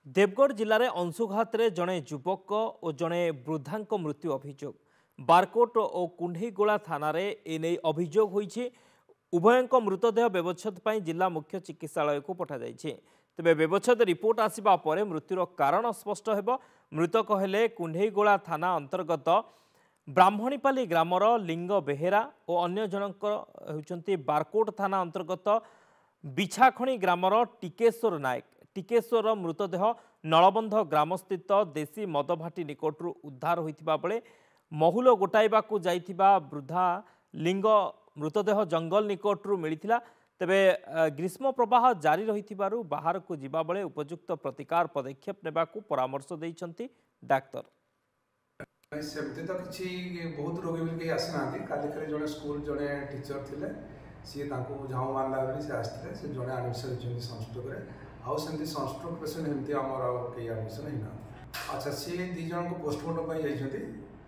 देवगढ़ जिले में अंशुघात जड़े युवक और जड़े वृद्धा मृत्यु अभियोग बारकोट और कुंडेईगोला थाना एने अभियोग होईछि। उभय मृतदेह व्यवच्छेद पर जिला मुख्य चिकित्सालय को पठाई तेबे व्यवच्छेद रिपोर्ट आसिबा परे मृत्युर कारण स्पष्ट हेब। मृतक हेले कुंडेईगोला थाना अंतर्गत ब्राह्मणीपाली ग्रामर लिंग बेहेरा और अन्य जनक होउछन्ति बारकोट थाना अंतर्गत बिछाखणी ग्रामर टिकेश्वर नायक। टिकेश्वर मृतदेह नलबंध ग्रामस्थित देशी मदभाटी निकटू उद्धार होइतिबा बेले महुल गोटाइबाकू जाइतिबा वृद्धा लिंग मृतदेह जंगल निकटू मिलिथिला। तेबे ग्रीष्म प्रवाह जारी रहिथिबारु बाहर को जिबा बेले उपयुक्त प्रतिकार पदक्षेप नेबाकू परामर्श दैछन्ति डाक्टर। सेमती तो किसी बहुत रोगी भी कहीं आसी ना काली खाली जड़े स्कूल जड़े टीचर थे सी झाऊ मारला से आसते से जड़े आडमिशन होती सनस्ट्रोक आउ सेमती सनस्ट्रोक पेसेंट एमती आमर कई आडमिशन होना। अच्छा सी दी जन को पोस्टमार्टम जाइए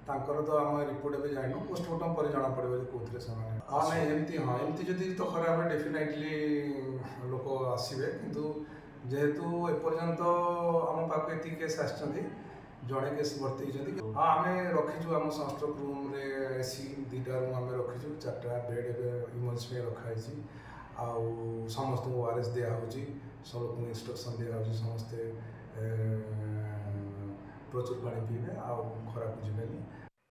तो आम रिपोर्ट भी जाइन पोस्टमार्टम पर जना पड़े कौन से हाँ ना एमती हाँ एमती जब तो खराब डेफिनेटली लोक आसवे किंतु जेहेतु एपर्यंत आम पाक ये केस आसती जड़े केस भर्ती होती हाँ आम रखीचु आम सनस्ट्रोक रूम रे एसी 2टा रूम आम रखीचु 4टा बेड इमर्जेंसी में रखाई आउ समस्त ओआरएस दिखाई सब लोग इंस्ट्रक्शन दिखाई समस्ते प्रचुर पानी पीबे आ खराब जीवेनि।